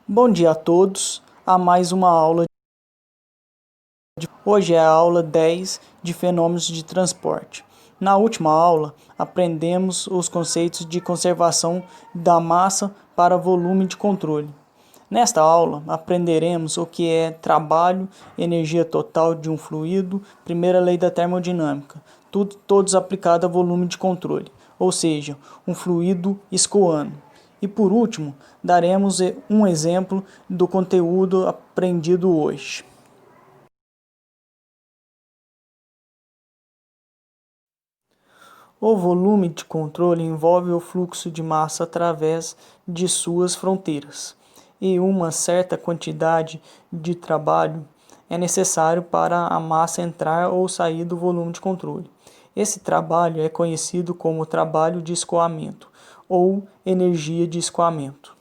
Bom dia a todos, a mais uma aula. Hoje é a aula 10 de fenômenos de transporte. Na última aula, aprendemos os conceitos de conservação da massa para volume de controle. Nesta aula, aprenderemos o que é trabalho, energia total de um fluido, primeira lei da termodinâmica, todos aplicados a volume de controle, ou seja, um fluido escoando. E por último, daremos um exemplo do conteúdo aprendido hoje. O volume de controle envolve o fluxo de massa através de suas fronteiras, e uma certa quantidade de trabalho é necessário para a massa entrar ou sair do volume de controle. Esse trabalho é conhecido como trabalho de escoamento ou energia de escoamento.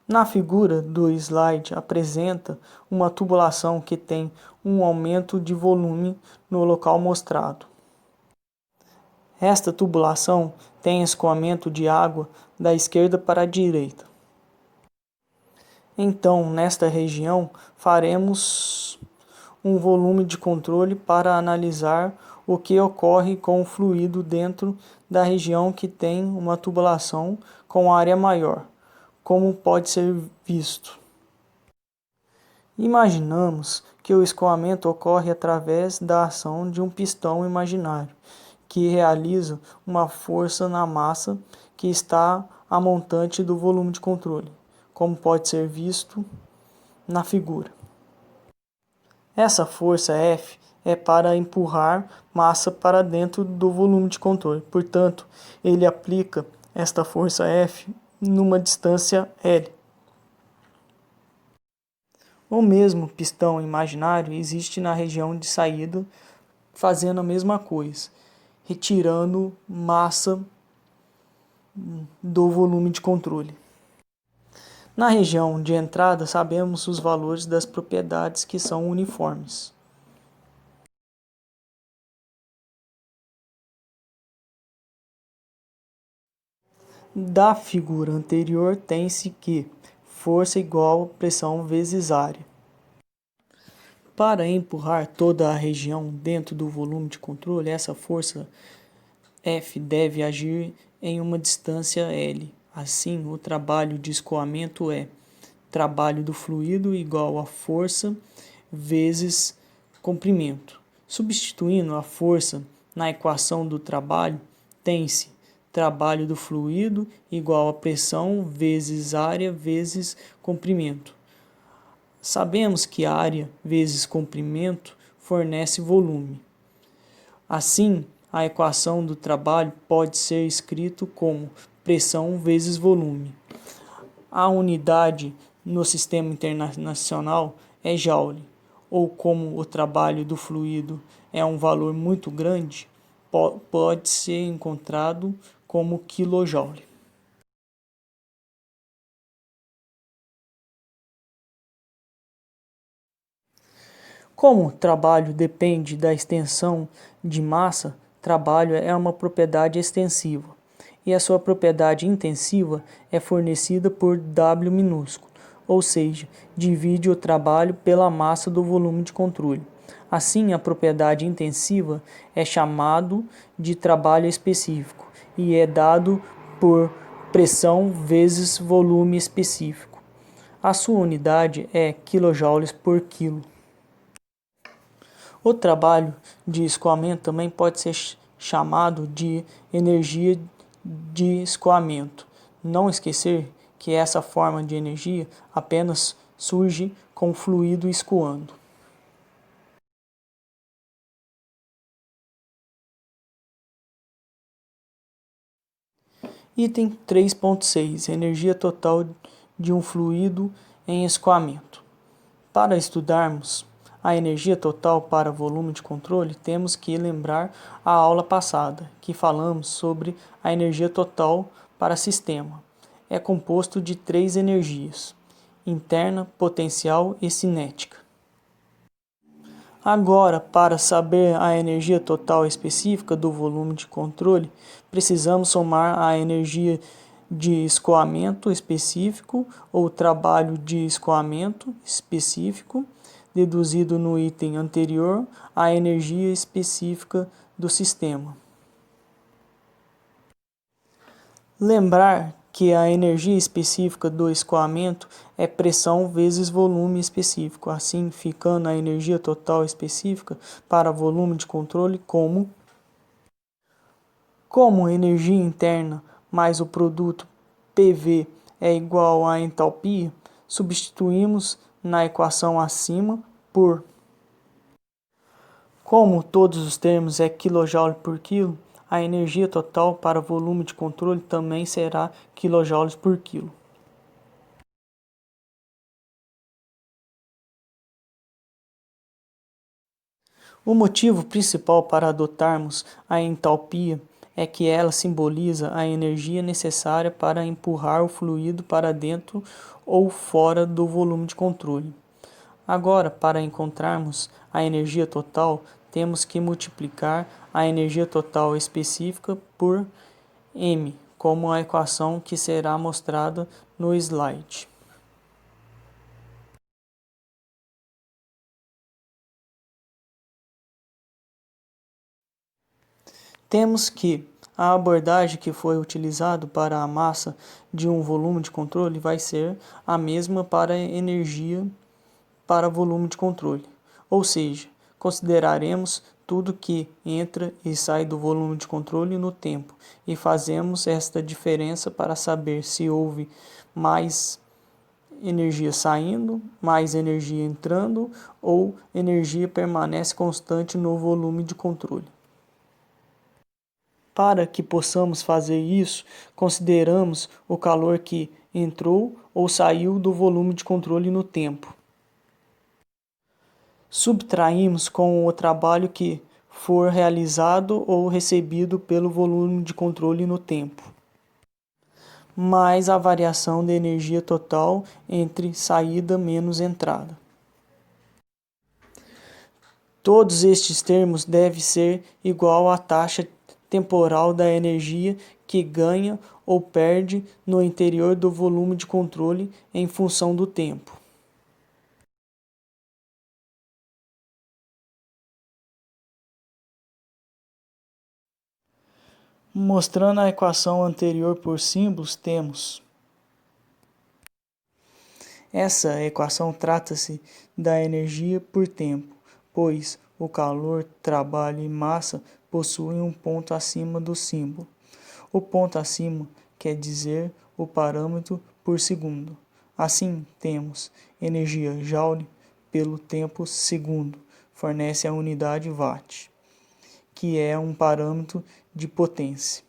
Na figura do slide apresenta uma tubulação que tem um aumento de volume no local mostrado. Esta tubulação tem escoamento de água da esquerda para a direita. Então, nesta região, faremos um volume de controle para analisar o que ocorre com o fluido dentro da região que tem uma tubulação com área maior, como pode ser visto. Imaginamos que o escoamento ocorre através da ação de um pistão imaginário, que realiza uma força na massa que está a montante do volume de controle, como pode ser visto na figura. Essa força F é para empurrar massa para dentro do volume de controle, portanto, ele aplica esta força F numa distância L. O mesmo pistão imaginário existe na região de saída, fazendo a mesma coisa, retirando massa do volume de controle. Na região de entrada, sabemos os valores das propriedades que são uniformes. Da figura anterior, tem-se que força igual pressão vezes área. Para empurrar toda a região dentro do volume de controle, essa força F deve agir em uma distância L. Assim, o trabalho de escoamento é trabalho do fluido igual a força vezes comprimento. Substituindo a força na equação do trabalho, tem-se trabalho do fluido igual a pressão vezes área vezes comprimento. Sabemos que área vezes comprimento fornece volume. Assim, a equação do trabalho pode ser escrito como pressão vezes volume. A unidade no sistema internacional é joule, ou como o trabalho do fluido é um valor muito grande, pode ser encontrado como quilojoule. Como o trabalho depende da extensão de massa, trabalho é uma propriedade extensiva, e a sua propriedade intensiva é fornecida por W minúsculo, ou seja, divide o trabalho pela massa do volume de controle. Assim, a propriedade intensiva é chamado de trabalho específico e é dado por pressão vezes volume específico. A sua unidade é quilojoules por quilo. O trabalho de escoamento também pode ser chamado de energia de escoamento. Não esquecer que essa forma de energia apenas surge com o fluido escoando. Item 3.6. Energia total de um fluido em escoamento. Para estudarmos a energia total para volume de controle, temos que lembrar a aula passada, que falamos sobre a energia total para sistema. É composto de três energias: interna, potencial e cinética. Agora, para saber a energia total específica do volume de controle, precisamos somar a energia de escoamento específico ou trabalho de escoamento específico, deduzido no item anterior, a energia específica do sistema. Lembrar que a energia específica do escoamento é pressão vezes volume específico, assim ficando a energia total específica para volume de controle como energia interna mais o produto PV é igual à entalpia, substituímos na equação acima por, como todos os termos é kJ por quilo, a energia total para volume de controle também será kJ por quilo. O motivo principal para adotarmos a entalpia é que ela simboliza a energia necessária para empurrar o fluido para dentro ou fora do volume de controle. Agora, para encontrarmos a energia total, temos que multiplicar a energia total específica por m, como a equação que será mostrada no slide. Temos que a abordagem que foi utilizada para a massa de um volume de controle vai ser a mesma para a energia para volume de controle, ou seja, consideraremos tudo que entra e sai do volume de controle no tempo e fazemos esta diferença para saber se houve mais energia saindo, mais energia entrando ou energia permanece constante no volume de controle. Para que possamos fazer isso, consideramos o calor que entrou ou saiu do volume de controle no tempo. Subtraímos com o trabalho que for realizado ou recebido pelo volume de controle no tempo, mais a variação de energia total entre saída menos entrada. Todos estes termos devem ser igual à taxa temporal da energia que ganha ou perde no interior do volume de controle em função do tempo. Mostrando a equação anterior por símbolos, temos. Essa equação trata-se da energia por tempo, pois o calor, trabalho e massa possuem um ponto acima do símbolo. O ponto acima quer dizer o parâmetro por segundo. Assim, temos energia joule pelo tempo segundo, fornece a unidade watt, que é um parâmetro de potência.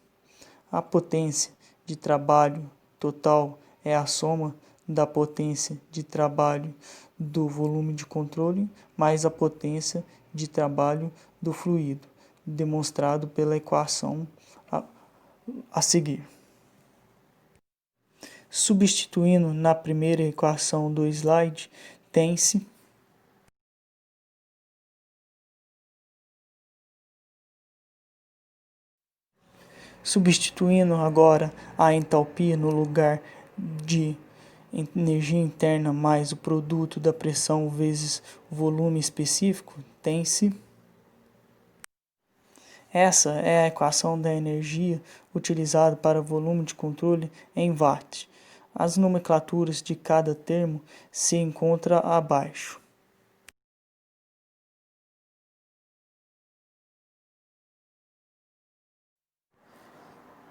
A potência de trabalho total é a soma da potência de trabalho do volume de controle mais a potência de trabalho do fluido, demonstrado pela equação a seguir. Substituindo na primeira equação do slide, tem-se substituindo agora a entalpia no lugar de energia interna mais o produto da pressão vezes o volume específico, tem-se. Essa é a equação da energia utilizada para volume de controle em watt. As nomenclaturas de cada termo se encontram abaixo.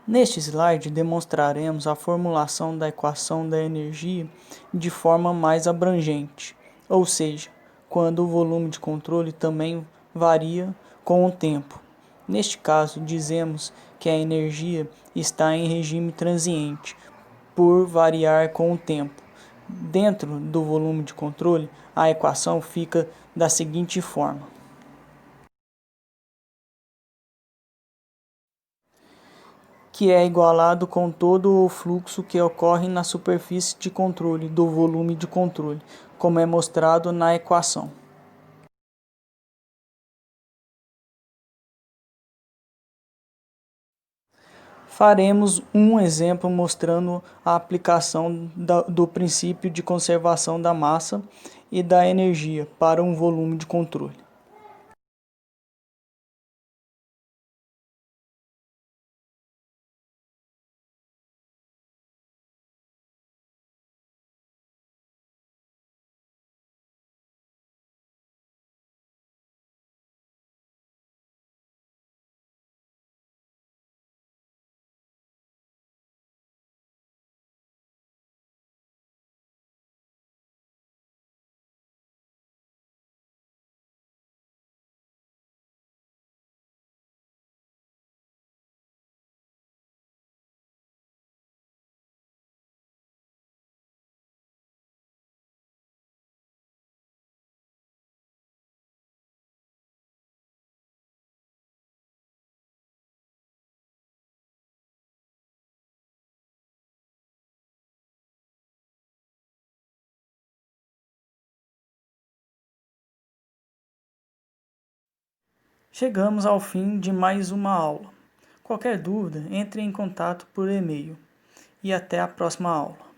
Neste slide demonstraremos a formulação da equação da energia de forma mais abrangente, ou seja, quando o volume de controle também varia com o tempo. Neste caso, dizemos que a energia está em regime transiente, por variar com o tempo. Dentro do volume de controle, a equação fica da seguinte forma: que é igualado com todo o fluxo que ocorre na superfície de controle do volume de controle, como é mostrado na equação. Faremos um exemplo mostrando a aplicação do princípio de conservação da massa e da energia para um volume de controle. Chegamos ao fim de mais uma aula. Qualquer dúvida, entre em contato por e-mail. E até a próxima aula.